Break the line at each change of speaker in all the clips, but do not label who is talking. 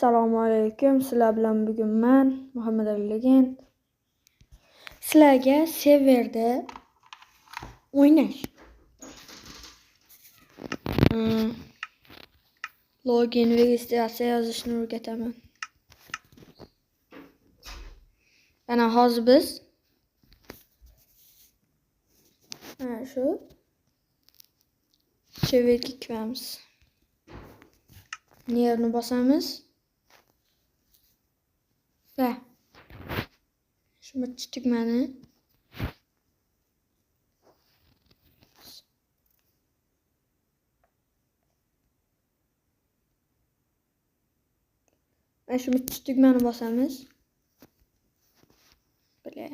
Assalomu alaykum. Sizlar bilan bugun men Muhammad Ali Legend sizlarga serverda o'ynash login registratsiya yozishni o'rgataman. Mana hozir biz shu serverga kiramiz. Nerni bosamiz va shu tugmani shu tugmani bosamiz. Böyle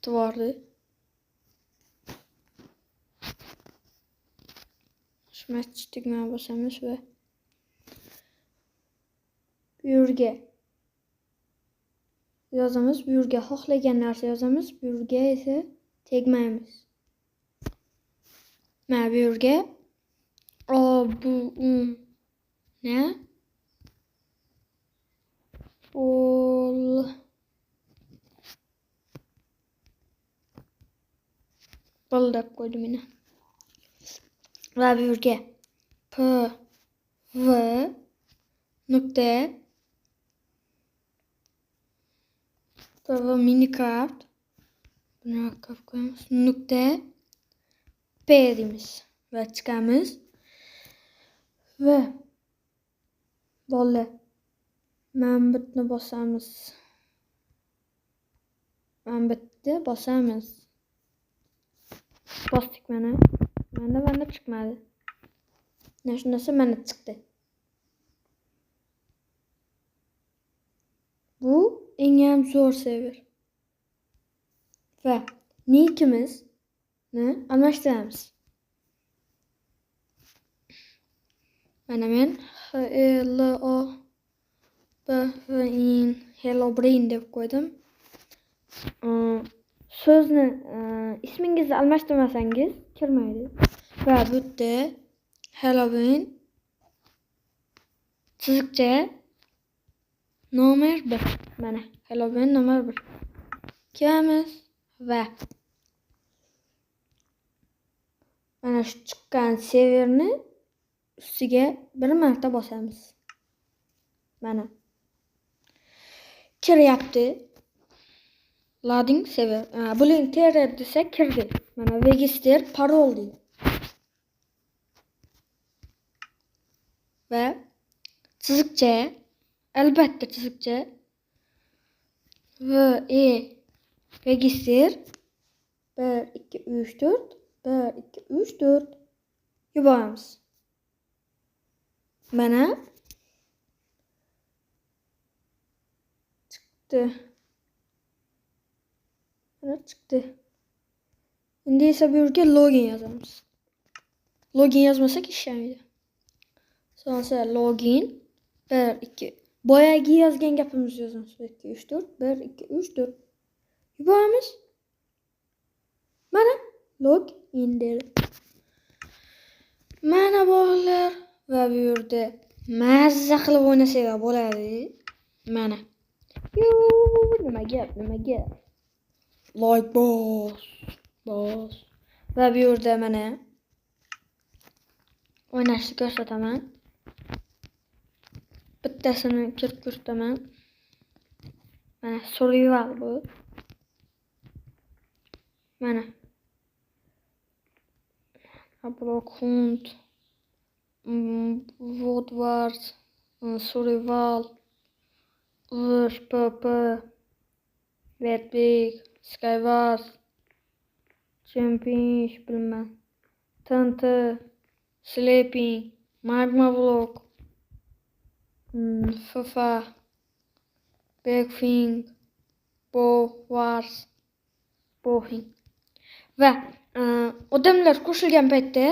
tuvarlı. Şu tugmani bosamiz ve bu yerga yozamiz. Bu yerga xohlagan narsa yozamiz. Bu yerga esa tegmaymiz. Mana bu yerga ne? Bol deb qo'ydim meni. Va bu yerga PV nokta PV minikart nokta P deymiz va chiqamiz va bo'ldi. Manbitni bosamiz. Manbitni bosamiz. Bosdik mana. Mana chiqmadi. Shunisi mana chiqdi. Bu eng ham zo'r server. Va nikimizni almashtiramiz. Mana men Hello Brain deb qo'ydim. So'zni ismingizni almashtirmasangiz kirmaydi. Va bu yerda Halloween chiziqcha nomer 1. Mana Halloween nomer 1. Kiramiz va mana shu chiqqan serverni ustiga bir marta bosamiz. Mana kiryapti. Loading server. Buning terror desa kirdi. Mana register parol deydi. Va chiziqcha, albatta chiziqcha register 1 2 3 4 1 2 3 4 yuboramiz. Mana chiqdi. Çıktı. Şimdi ise bir yerga login yazamiz. Login yazmasak ishlamaydi. Sonra login 1 2 boyagi yozgan gapimizni yozamiz. 1 2 3 4 1 2 3 4 yuboramiz. Mana login dedi. Mana bolalar va bu yerda mazza qilib o'ynasanglar bo'ladi. Mana. Nima gap? Like boss. Va bu yerda mana o'ynashni ko'rsataman. Bittasini kirib ko'rsataman. Mana survival bu. Mana Block Hunt, Wood Wars, Survival, PP, Red Big, Skywars, Champion, bilmem, Tante, Sleeping, Magma Block, FIFA, Backfing, Bow Wars, Bowfing. Va odamlar qo'shilgan paytda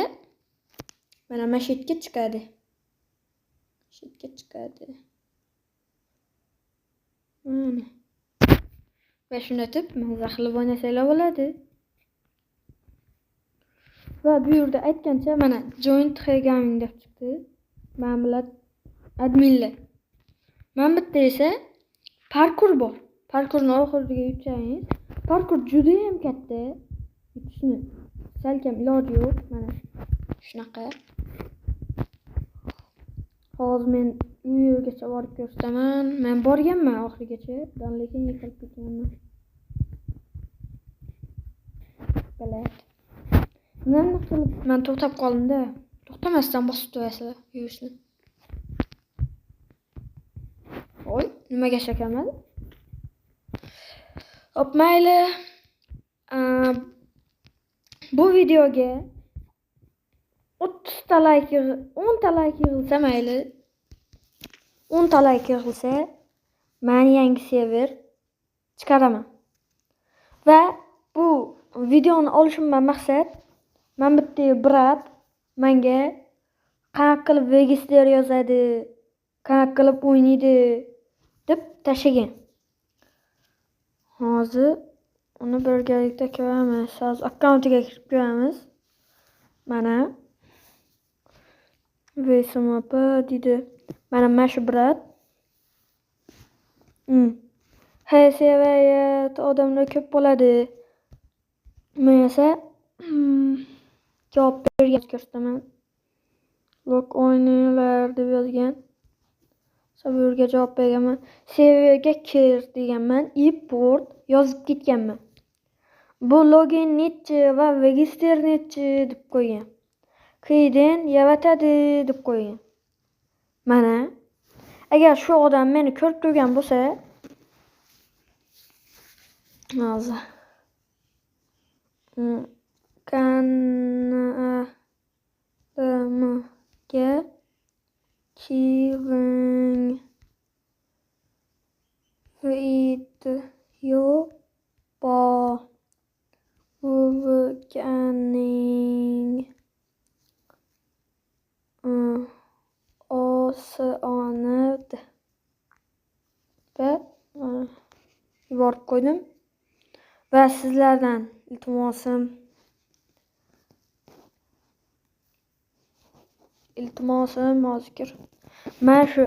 mana mashitga chiqadi. Mana. Va shuni deb mazza qilib o'ynasanglar bo'ladi. Va bu yerda aytgancha mana join gaming deb chiqdi. Men bilan adminlar. Men bitta esa parkur bor. Parkurni oxiriga yetsangiz, parkur juda ham katta. Yutishni salkam iloji yo'q. Mana shunaqa. Hozir men uygacha borib ko'rsataman. Men borganman oxirigacha, lekin yiqilib ketganman. Balet. Nima qilib men to'xtab qoldim-da. To'xtamasdan bosib qo'yasizlar yurishni. Oy, nimaga shakamadi? Hop, mayli. Bu videoga 30 ta like, 10 ta like yig'ilsa mayli. 10 ta like yig'ilsa, men yangi server chiqaraman. Va bu videoni olishimdan maqsad, men bitta brat menga qanaqa qilib Vegas'lar yozadi, qanaqa qilib o'ynaydi deb tashlagan. Hozir uni birgalikda ko'ramiz. Hozir akkauntiga kirib ko'ramiz. Mana Veysmap deydi. Mana shu brat. Seviyat odamlar ko'p bo'ladi. Men esa javob bergan ko'rsataman. Log o'ynaylar deb yozgan. Saburga javob berganman. Seviyaga kir deganman. Import yozib ketganman. Bu login nechi va Vegas'lar nechi deb qo'ygan. Keyin yavatadi deb qo'ygan. Mana agar shu odam meni ko'rib turgan bo'lsa, hozir kanalimga kiring video o'rganing osonadi va yuborib qo'ydim. Va sizlardan iltimosim hozir mana shu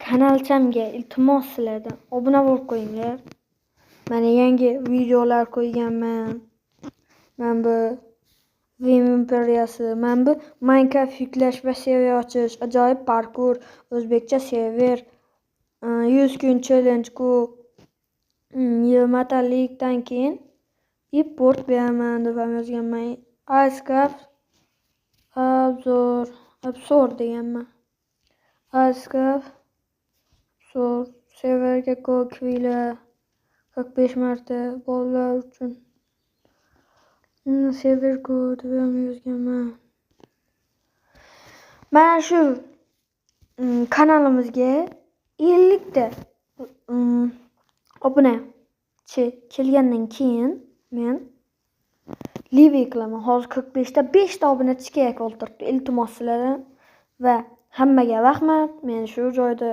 kanalchamga iltimos sizlardan obuna bo'lib qo'yinglar. Mana yangi videolar qo'yganman. Men bu Vim imperiyasi, men bu Minecraft yuklash va seviya ochish, ajoyib parkur, o'zbekcha server, 100 kun challenge ku 20 talikdan keyin import beraman deb yozganman. Icecraft obzor deganman. Icecraft serverga kiringlar 45 marta bolalar uchun. Server kod deb yozganman. Mana shu kanalimizga 50 ta obunachi kelgandan keyin men live qilaman. Hozir 45 ta 5 ta obunachi kerak o'ltiribdi. Iltimos sizlardan va hammaga rahmat. Men shu joyda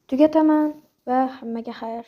tugataman va hammaga xayr.